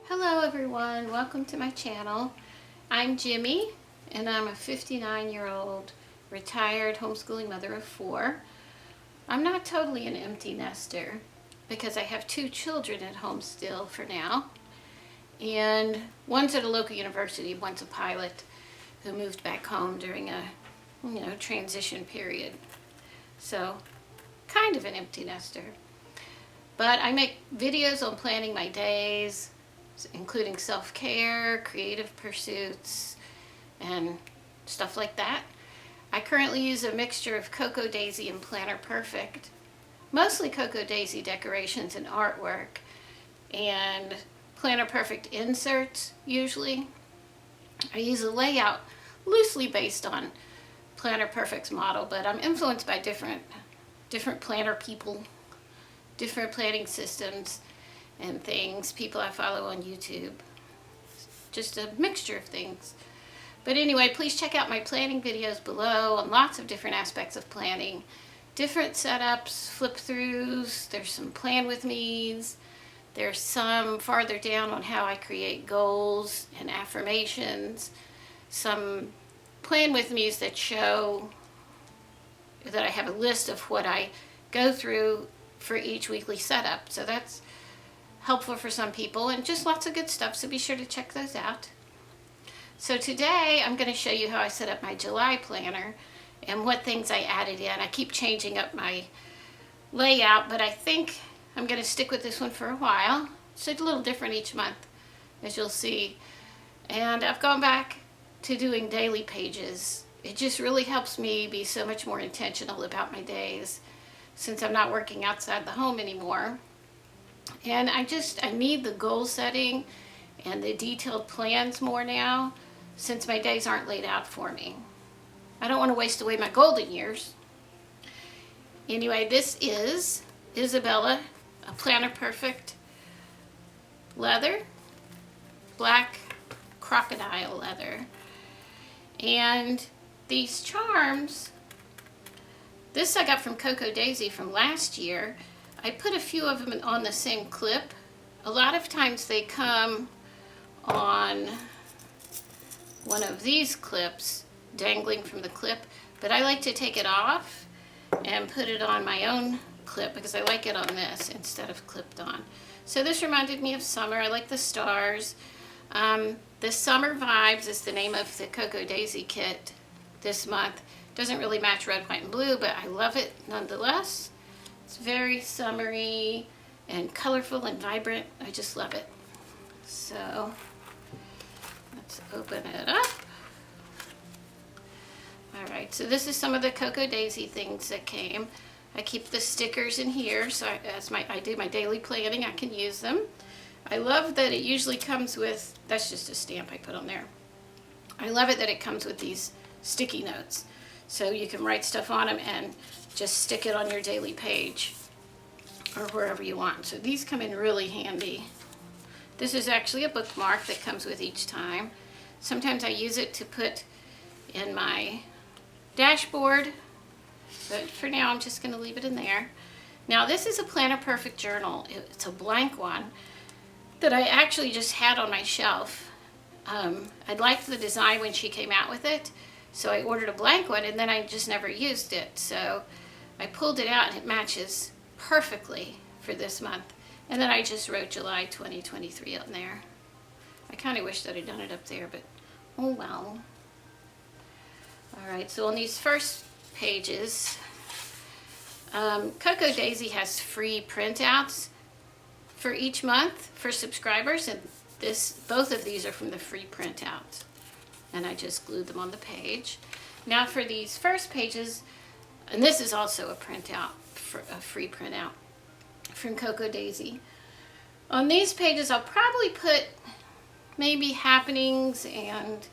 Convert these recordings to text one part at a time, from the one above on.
Hello everyone, welcome to my channel. I'm Jimmy and I'm a 59-year-old retired homeschooling mother of 4. I'm not totally an empty nester because I have 2 children at home still for now. And one's at a local university, one's a pilot who moved back home during a transition period. So kind of an empty nester. But I make videos on planning my days, including self-care, creative pursuits, and stuff like that. I currently use a mixture of Cocoa Daisy and Planner Perfect, mostly Cocoa Daisy decorations and artwork, and Planner Perfect inserts usually. I use a layout loosely based on Planner Perfect's model, but I'm influenced by different planner people, different planning systems, and things, people I follow on YouTube. Just a mixture of things. But anyway, please check out my planning videos below on lots of different aspects of planning. Different setups, flip-throughs, there's some plan with me's, there's some farther down on how I create goals and affirmations, some plan with me's that show that I have a list of what I go through for each weekly setup. So that's helpful for some people, and just lots of good stuff, so be sure to check those out. So today I'm going to show you how I set up my July planner and what things I added in. I keep changing up my layout, but I think I'm going to stick with this one for a while. It's a little different each month, as you'll see. And I've gone back to doing daily pages. It just really helps me be so much more intentional about my days since I'm not working outside the home anymore. And I need the goal setting and the detailed plans more now, since my days aren't laid out for me. I don't want to waste away my golden years. Anyway, this is Isabella, a Planner Perfect leather, black crocodile leather. And these charms, this I got from Cocoa Daisy from last year. I put a few of them on the same clip. A lot of times they come on one of these clips, dangling from the clip, but I like to take it off and put it on my own clip because I like it on this instead of clipped on. So this reminded me of summer. I like the stars. The Summer Vibes is the name of the Cocoa Daisy kit this month. Doesn't really match red, white, and blue, but I love it nonetheless. It's very summery and colorful and vibrant. I just love it. So let's open it up. All right, so this is some of the Cocoa Daisy things that came. I keep the stickers in here, so as I do my daily planning, I can use them. I love that it usually comes with, that's just a stamp I put on there. I love it that it comes with these sticky notes, so you can write stuff on them and just stick it on your daily page or wherever you want. So these come in really handy. This is actually a bookmark that comes with each time. Sometimes I use it to put in my dashboard, but for now I'm just going to leave it in there. Now this is a Planner Perfect journal. It's a blank one that I actually just had on my shelf. I liked the design when she came out with it, so I ordered a blank one, and then I just never used it. So I pulled it out and it matches perfectly for this month. And then I just wrote July 2023 on there. I kind of wish that I'd done it up there, but oh well. All right, so on these first pages, Cocoa Daisy has free printouts for each month for subscribers, and both of these are from the free printouts. And I just glued them on the page. Now for these first pages, and this is also a printout, a free printout from Cocoa Daisy. On these pages, I'll probably put maybe happenings and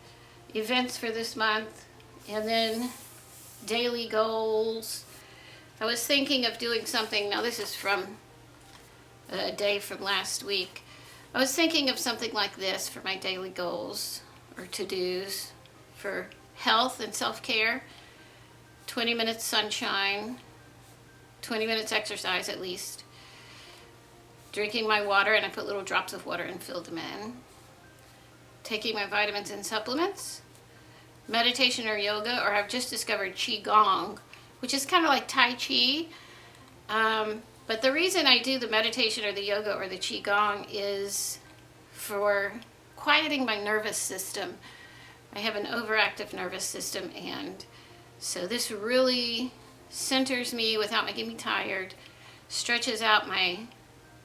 events for this month, and then daily goals. I was thinking of doing something, now this is from a day from last week. I was thinking of something like this for my daily goals or to-dos for health and self-care. 20 minutes sunshine, 20 minutes exercise at least, drinking my water, and I put little drops of water and fill them in, taking my vitamins and supplements, meditation or yoga, or I've just discovered Qigong, which is kind of like Tai Chi. But the reason I do the meditation or the yoga or the Qigong is for quieting my nervous system. I have an overactive nervous system, and so this really centers me without making me tired, stretches out my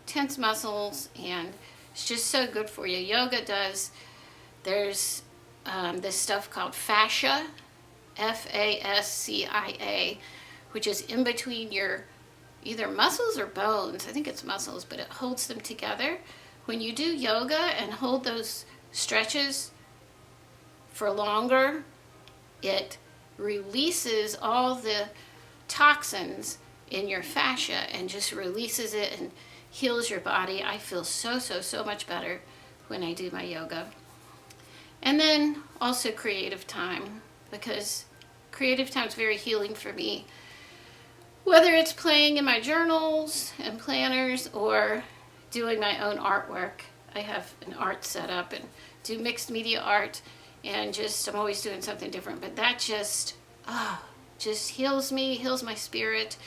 tense muscles, and it's just so good for you. Yoga does, there's this stuff called fascia, Fascia, which is in between your either muscles or bones. I think it's muscles, but it holds them together. When you do yoga and hold those stretches for longer, it releases all the toxins in your fascia and just releases it and heals your body. I feel so much better when I do my yoga. And then also creative time, because creative time is very healing for me. Whether it's playing in my journals and planners or doing my own artwork. I have an art set up and do mixed media art, and I'm always doing something different. But that just heals me, heals my spirit,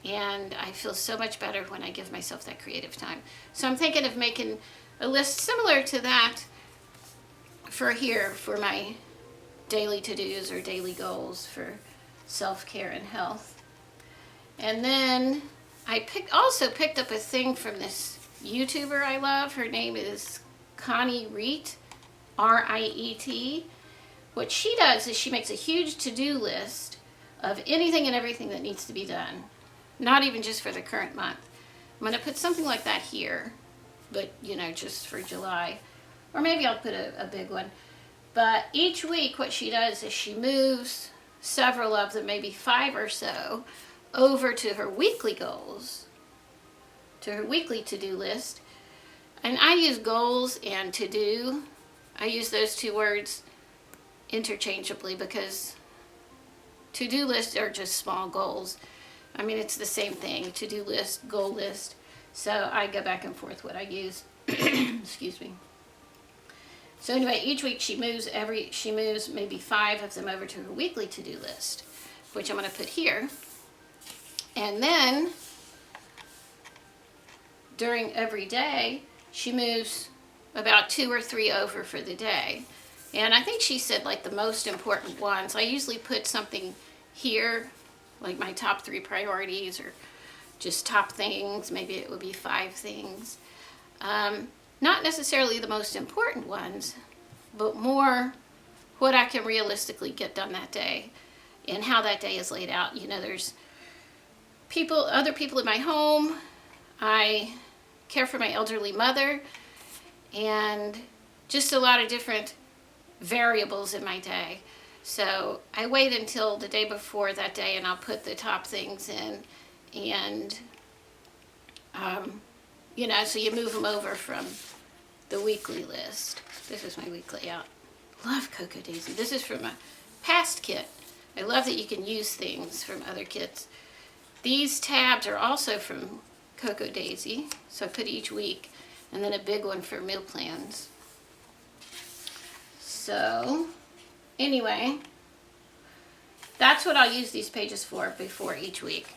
and I feel so much better when I give myself that creative time. So I'm thinking of making a list similar to that for my daily to-dos or daily goals for self-care and health. And then I also picked up a thing from this YouTuber I love. Her name is Connie Riet, R-I-E-T. What she does is she makes a huge to-do list of anything and everything that needs to be done. Not even just for the current month. I'm going to put something like that here, but just for July. Or maybe I'll put a big one. But each week what she does is she moves several of them, maybe 5 or so, over to her weekly goals, to her weekly to-do list. And I use goals and to-do. I use those two words interchangeably because to-do lists are just small goals. I mean, it's the same thing, to-do list, goal list. So I go back and forth what I use. Excuse me. So anyway, each week she moves maybe 5 of them over to her weekly to-do list, which I'm going to put here. And then during every day, she moves about 2 or 3 over for the day. And I think she said like the most important ones. I usually put something here, like my top 3 priorities or just top things. Maybe it would be 5 things. Not necessarily the most important ones, but more what I can realistically get done that day and how that day is laid out. There's other people in my home. I care for my elderly mother, and just a lot of different variables in my day. So I wait until the day before that day, and I'll put the top things in, and so you move them over from the weekly list. This is my week layout. Love Cocoa Daisy. This is from a past kit. I love that you can use things from other kits. These tabs are also from Cocoa Daisy, so I put each week, and then a big one for meal plans. So, anyway, that's what I'll use these pages for before each week.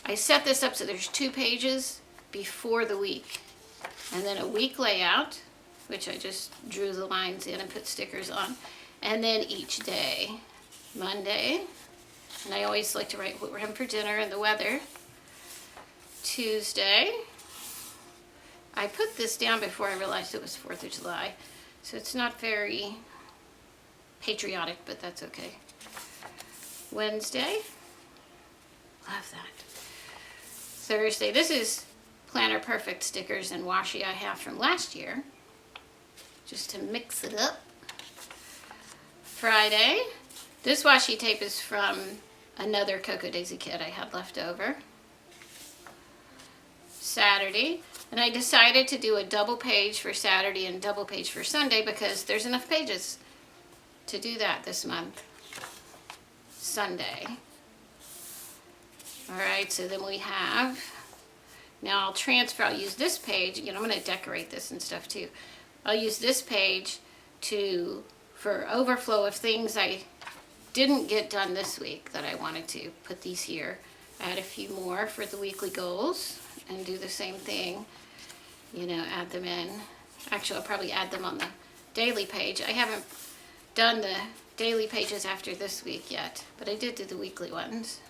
I set this up so there's 2 pages before the week, and then a week layout, which I just drew the lines in and put stickers on, and then each day. Monday, and I always like to write what we're having for dinner and the weather. Tuesday, I put this down before I realized it was 4th of July, so it's not very patriotic, but that's okay. Wednesday, love that. Thursday, this is Planner Perfect stickers and washi I have from last year, just to mix it up. Friday, this washi tape is from another Cocoa Daisy kit I had left over. Saturday, and I decided to do a double page for Saturday and double page for Sunday because there's enough pages to do that this month. Sunday. Alright, so then we have Now I'll transfer, I'll use this page, I'm going to decorate this and stuff too. I'll use this page for overflow of things I didn't get done this week that I wanted to put these here. Add a few more for the weekly goals and do the same thing, add them in. Actually, I'll probably add them on the daily page. I haven't done the daily pages after this week yet, but I did do the weekly ones.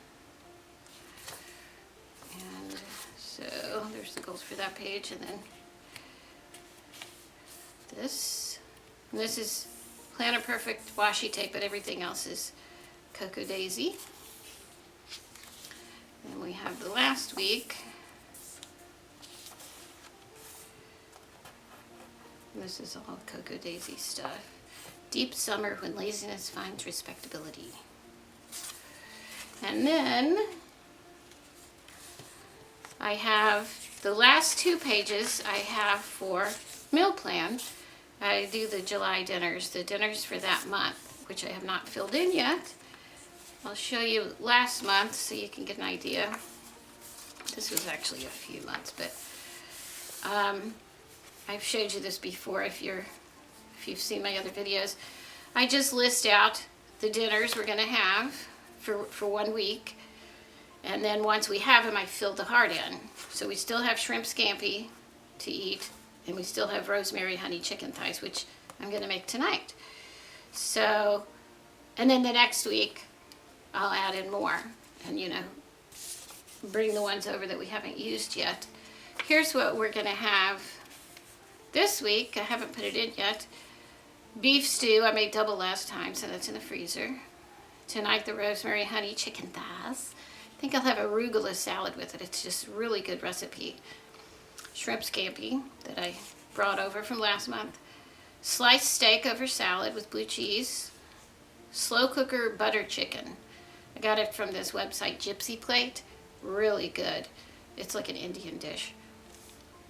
And so there's the goals for that page, and then this. And this is Planner Perfect washi tape, but everything else is Cocoa Daisy. And we have the last week. This is all Cocoa Daisy stuff. Deep summer when laziness finds respectability. And then I have the last 2 pages I have for meal plan. I do the July dinners, the dinners for that month, which I have not filled in yet. I'll show you last month so you can get an idea. This was actually a few months, but I've showed you this before if you've seen my other videos. I just list out the dinners we're going to have for 1 week, and then once we have them, I fill the heart in. So we still have shrimp scampi to eat, and we still have rosemary honey chicken thighs, which I'm going to make tonight. So, and then the next week I'll add in more and bring the ones over that we haven't used yet. Here's what we're going to have this week. I haven't put it in yet. Beef stew. I made double last time, so that's in the freezer. Tonight, the rosemary honey chicken thighs. I think I'll have arugula salad with it. It's just a really good recipe. Shrimp scampi that I brought over from last month. Sliced steak over salad with blue cheese. Slow cooker butter chicken. I got it from this website, Gypsy Plate. Really good. It's like an Indian dish.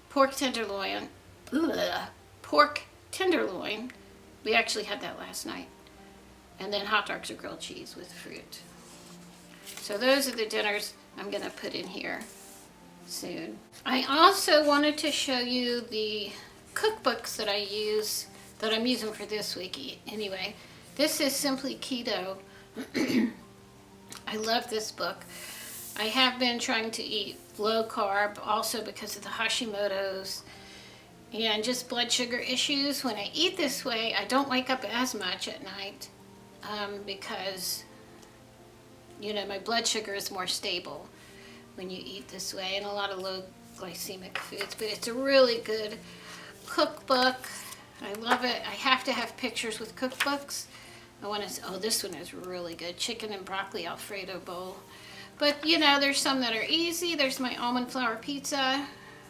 Pork tenderloin. Ugh. Pork tenderloin. We actually had that last night. And then hot dogs or grilled cheese with fruit. So those are the dinners I'm going to put in here soon. I also wanted to show you the cookbooks that I'm using for this week anyway. This is Simply Keto. I love this book. I have been trying to eat low carb also because of the Hashimoto's and just blood sugar issues. When I eat this way, I don't wake up as much at night because my blood sugar is more stable when you eat this way, and a lot of low glycemic foods. But it's a really good cookbook. I love it. I have to have pictures with cookbooks. This one is really good. Chicken and broccoli Alfredo bowl. But there's some that are easy. There's my almond flour pizza.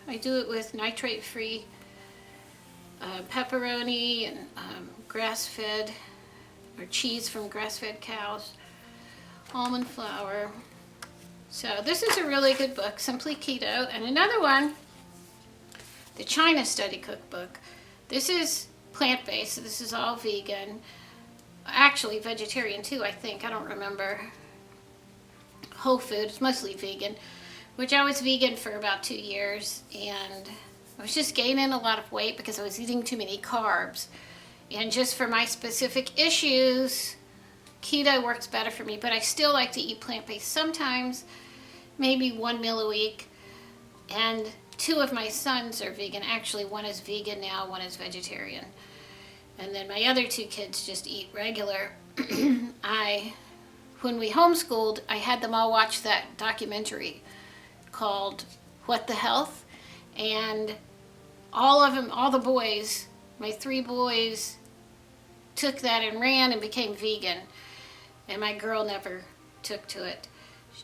I do it with nitrate-free pepperoni and grass-fed or cheese from grass-fed cows. Almond flour. So this is a really good book, Simply Keto. And another one, the China Study Cookbook. This is plant-based, so this is all vegan. Actually vegetarian too, I think. I don't remember. Whole food, it's mostly vegan, which I was vegan for about 2 years, and I was just gaining a lot of weight because I was eating too many carbs. And just for my specific issues, keto works better for me, but I still like to eat plant-based sometimes, maybe 1 meal a week. And 2 of my sons are vegan. Actually, one is vegan now, one is vegetarian. And then my other 2 kids just eat regular. When we homeschooled, I had them all watch that documentary called What the Health, and all the boys, my 3 boys, took that and ran and became vegan, and my girl never took to it.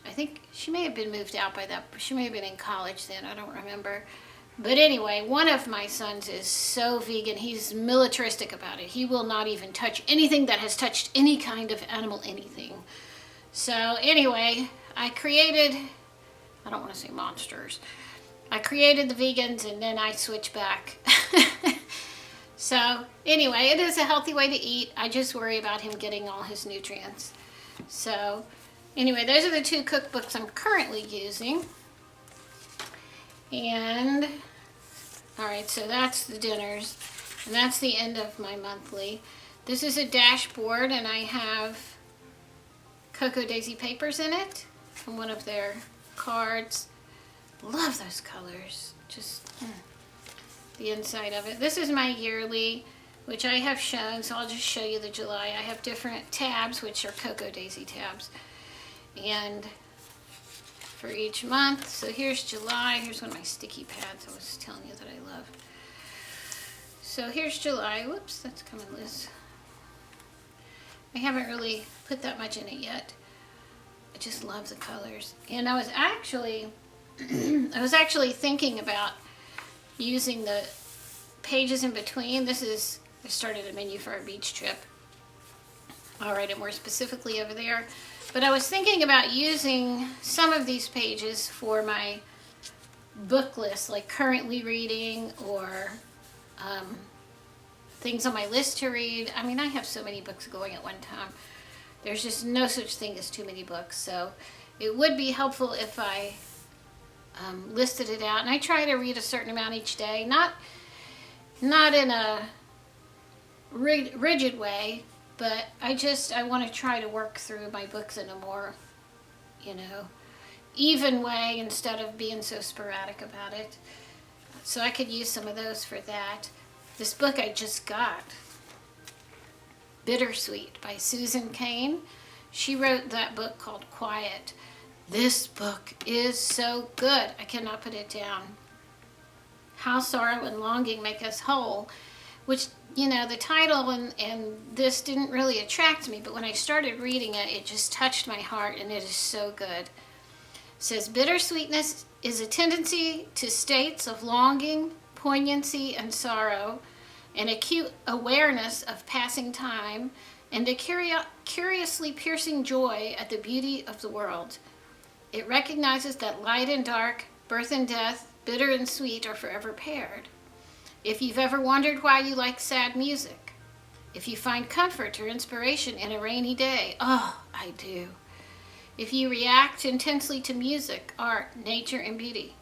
I think she may have been moved out by that. She may have been in college then, I don't remember. But anyway, one of my sons is so vegan, he's militaristic about it. He will not even touch anything that has touched any kind of animal anything. So anyway, I don't want to say monsters. I created the vegans and then I switched back. So anyway, it is a healthy way to eat. I just worry about him getting all his nutrients. So anyway, those are the 2 cookbooks I'm currently using. And, all right, so that's the dinners. And that's the end of my monthly. This is a dashboard, and I have Cocoa Daisy papers in it from one of their cards. Love those colors. Just the inside of it. This is my yearly, which I have shown, so I'll just show you the July. I have different tabs, which are Cocoa Daisy tabs. And for each month, so here's July. Here's one of my sticky pads I was telling you that I love. So here's July. Whoops, that's coming loose. I haven't really put that much in it yet. I just love the colors. And I was actually thinking about using the pages in between. I started a menu for our beach trip. I'll write it more specifically over there. But I was thinking about using some of these pages for my book list, like currently reading or things on my list to read. I mean, I have so many books going at one time. There's just no such thing as too many books. So it would be helpful if I listed it out. And I try to read a certain amount each day. Not in a rigid way, but I want to try to work through my books in a more, even way instead of being so sporadic about it. So I could use some of those for that. This book I just got, Bittersweet by Susan Cain. She wrote that book called Quiet. This book is so good. I cannot put it down. How Sorrow and Longing Make Us Whole, which, the title and this didn't really attract me, but when I started reading it, it just touched my heart, and it is so good. It says, bittersweetness is a tendency to states of longing, poignancy, and sorrow, an acute awareness of passing time, and a curiously piercing joy at the beauty of the world. It recognizes that light and dark, birth and death, bitter and sweet are forever paired. If you've ever wondered why you like sad music, if you find comfort or inspiration in a rainy day, oh, I do. If you react intensely to music, art, nature, and beauty,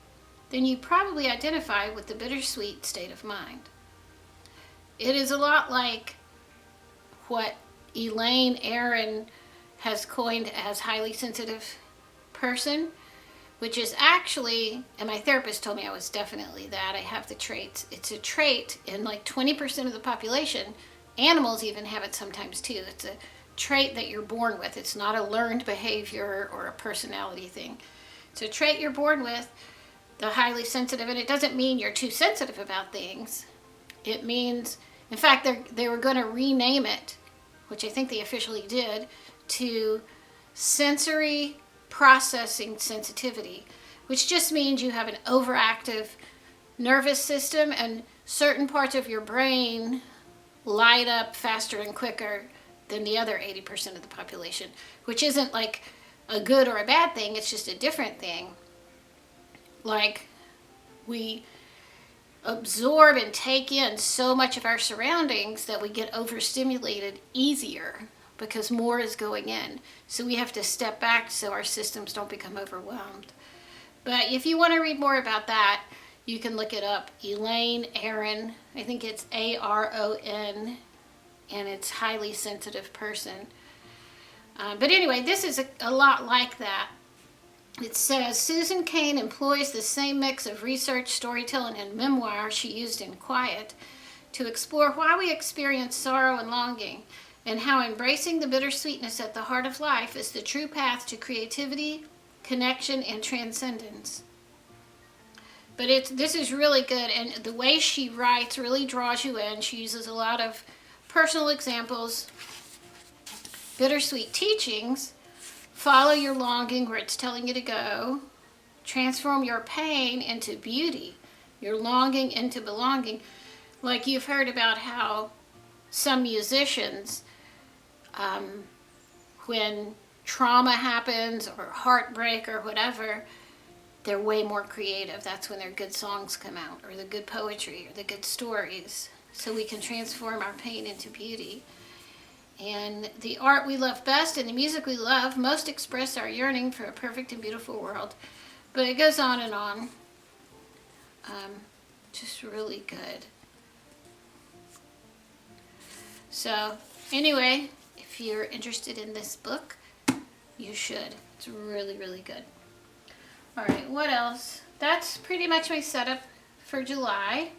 then you probably identify with the bittersweet state of mind. It is a lot like what Elaine Aron has coined as highly sensitive person, which is actually, and my therapist told me I was definitely that. I have the traits. It's a trait in like 20% of the population. Animals even have it sometimes too. It's a trait that you're born with. It's not a learned behavior or a personality thing. It's a trait you're born with, the highly sensitive, and it doesn't mean you're too sensitive about things. It means, in fact, they were going to rename it, which I think they officially did, to sensory processing sensitivity, which just means you have an overactive nervous system and certain parts of your brain light up faster and quicker than the other 80% of the population, which isn't like a good or a bad thing, it's just a different thing. Like, we absorb and take in so much of our surroundings that we get overstimulated easier because more is going in. So we have to step back so our systems don't become overwhelmed. But if you want to read more about that, you can look it up. Elaine Aron, I think it's Aron, and it's highly sensitive person. But anyway, this is a lot like that. It says, Susan Cain employs the same mix of research, storytelling, and memoir she used in Quiet to explore why we experience sorrow and longing, and how embracing the bittersweetness at the heart of life is the true path to creativity, connection, and transcendence. But this is really good, and the way she writes really draws you in. She uses a lot of personal examples, bittersweet teachings. Follow your longing where it's telling you to go. Transform your pain into beauty, your longing into belonging. Like you've heard about how some musicians, when trauma happens or heartbreak or whatever, they're way more creative. That's when their good songs come out, or the good poetry, or the good stories. So we can transform our pain into beauty. And the art we love best and the music we love most express our yearning for a perfect and beautiful world. But it goes on and on. Just really good. So anyway, if you're interested in this book, you should. It's really, really good. All right, what else? That's pretty much my setup for July.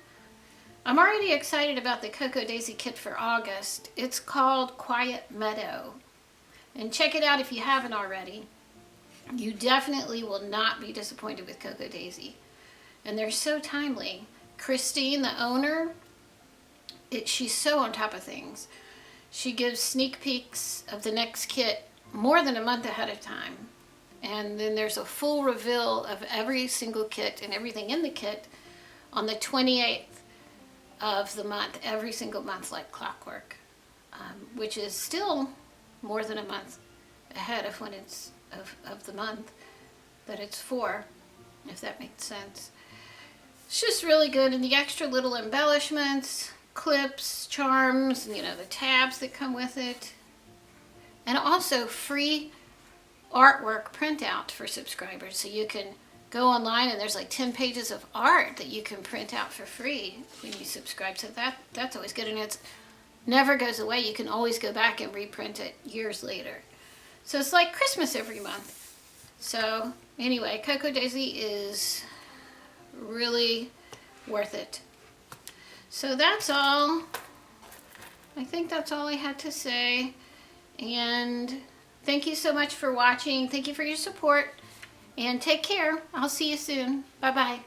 I'm already excited about the Cocoa Daisy kit for August. It's called Quiet Meadow. And check it out if you haven't already. You definitely will not be disappointed with Cocoa Daisy. And they're so timely. Christine, the owner, she's so on top of things. She gives sneak peeks of the next kit more than a month ahead of time. And then there's a full reveal of every single kit and everything in the kit on the 28th of the month, every single month like clockwork, which is still more than a month ahead of when it's of the month that it's for, if that makes sense. It's just really good, and the extra little embellishments, clips, charms, you know, the tabs that come with it, and also free artwork printout for subscribers. So you can go online and there's like 10 pages of art that you can print out for free when you subscribe. So that's always good, and it never goes away. You can always go back and reprint it years later. So it's like Christmas every month. So anyway, Cocoa Daisy is really worth it. So that's all. I think that's all I had to say. And thank you so much for watching. Thank you for your support. And take care. I'll see you soon. Bye-bye.